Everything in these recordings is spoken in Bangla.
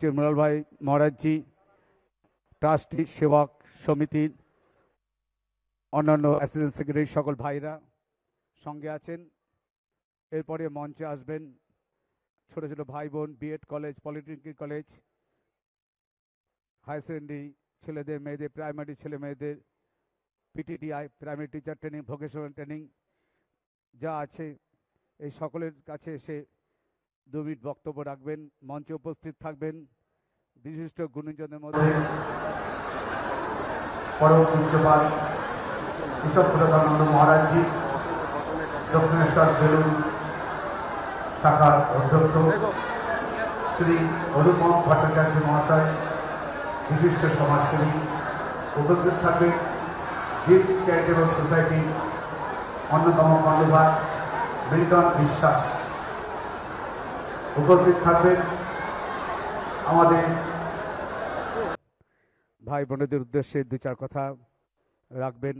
মিস্টার মুরাল ভাই মহারাজজি, ট্রাস্টি সেবক সমিতির অন্যান্য অ্যাসিস্ট্যান্ট সেক্রেটারি সকল ভাইরা সঙ্গে আছেন। এরপরে মঞ্চে আসবেন ছোট ছোট ভাই বোন, BEd college, polytechnic college, higher secondary ছেলেদের মেয়েদের, প্রাইমারি ছেলে মেয়েদের, PTTI primary teacher training, vocational training যা আছে, এই সকলের কাছে এসে 2 মিনিট বক্তব্য রাখবেন। মঞ্চে উপস্থিত থাকবেন বিশিষ্ট গুণীজনের মধ্যে পরম পূজ্যপাল ঈশ্বরপ্রদানন্দ মহারাজজি, দক্ষিণেশ্বর বেলুন শাখার অধ্যক্ষ শ্রী অনুপম ভট্টাচার্য মহাশয়, বিশিষ্ট সমাজসেবী। উপস্থিত থাকবে জিপ চ্যারিটেবল সোসাইটি অন্যতম কর্ণধার মিল্টন বিশ্বাস। উপস্থিত থাকবেন আমাদের ভাই বোনদের উদ্দেশ্যে 2-4 কথা রাখবেন।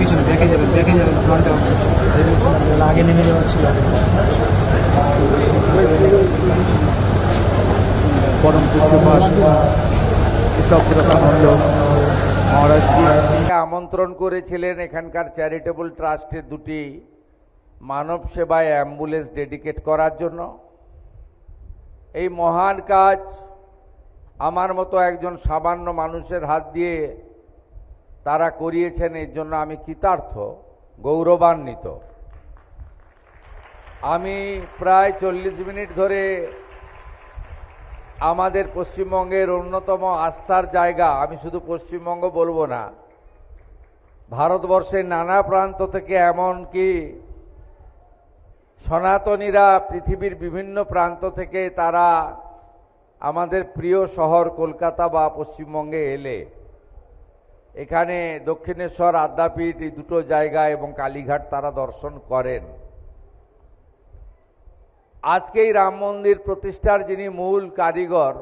পিছনে দেখে যাবেন আগে নেমে যাওয়া ছিল। পরম পূজ্যপাল ঈশ্বরপ্রদানন্দ মহারাজজি আমন্ত্রণ করেছিলেন এখানকার চ্যারিটেবল ট্রাস্টের 2টি মানব সেবায় অ্যাম্বুলেন্স ডেডিকেট করার জন্য। এই মহান কাজ আমার মতো একজন সামান্য মানুষের হাত দিয়ে তারা করিয়েছেন, এর জন্য আমি কৃতার্থ, গৌরবান্বিত। আমি প্রায় 40 মিনিট ধরে আমাদের পশ্চিমবঙ্গের অন্যতম আস্থার জায়গা, আমি শুধু পশ্চিমবঙ্গ বলবো না, ভারতবর্ষের নানা প্রান্ত থেকে, এমনকি সনাতনীরা পৃথিবীর বিভিন্ন প্রান্ত থেকে তারা আমাদের প্রিয় শহর কলকাতা বা পশ্চিমবঙ্গে এলে এখানে দক্ষিণেশ্বর, আদ্যাপীঠ, এই 2টো জায়গা এবং কালীঘাট তারা দর্শন করেন। আজকে এই রাম মন্দির প্রতিষ্ঠার যিনি মূল কারিগর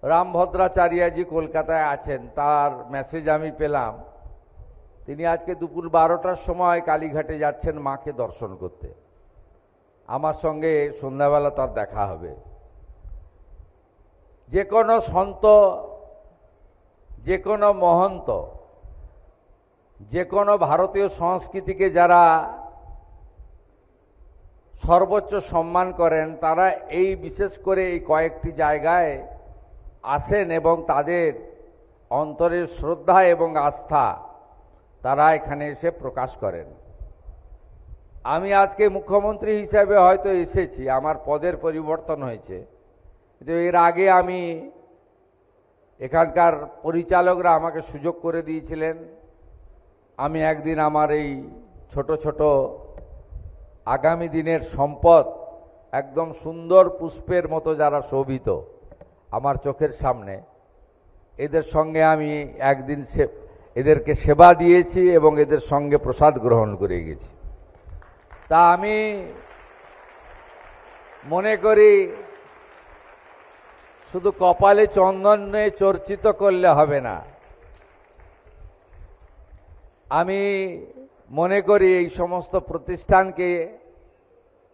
রামভদ্রাচার্যজি কলকাতায় আছেন, তার মেসেজ আমি পেলাম। তিনি আজকে দুপুর 12টার সময় কালীঘাটে যাচ্ছেন মাকে দর্শন করতে। আমার সঙ্গে সন্ধ্যাবেলা তার দেখা হবে। যে কোনো সন্ত, যে কোনো মহন্ত, যে কোনো ভারতীয় সংস্কৃতিকে যারা সর্বোচ্চ সম্মান করেন, তারা এই বিশেষ করে এই কয়েকটি জায়গায় আসেন এবং তাদের অন্তরের শ্রদ্ধা এবং আস্থা তারা এখানে এসে প্রকাশ করেন। আমি আজকে মুখ্যমন্ত্রী হিসাবে হয়তো এসেছি, আমার পদের পরিবর্তন হয়েছে, কিন্তু এর আগে আমি এখানকার পরিচালকরা আমাকে সুযোগ করে দিয়েছিলেন। আমি একদিন আমার এই ছোট ছোট আগামী দিনের সম্পদ, একদম সুন্দর পুষ্পের মতো যারা শোভিত আমার চোখের সামনে, এদের সঙ্গে আমি একদিন এদেরকে সেবা দিয়েছি এবং এদের সঙ্গে প্রসাদ গ্রহণ করে গেছি। তা আমি মনে করি শুধু কপালে চন্দনে চর্চিত করলে হবে না। আমি মনে করি এই সমস্ত প্রতিষ্ঠানকে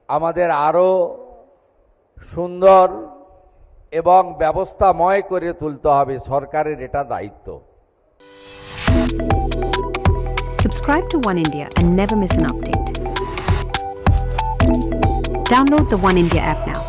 আমাদের আরো সুন্দর এবং ব্যবস্থাময় করে তুলতে হবে, সরকারের এটা দায়িত্ব। Subscribe to One India and never miss an update. Download the One India app now.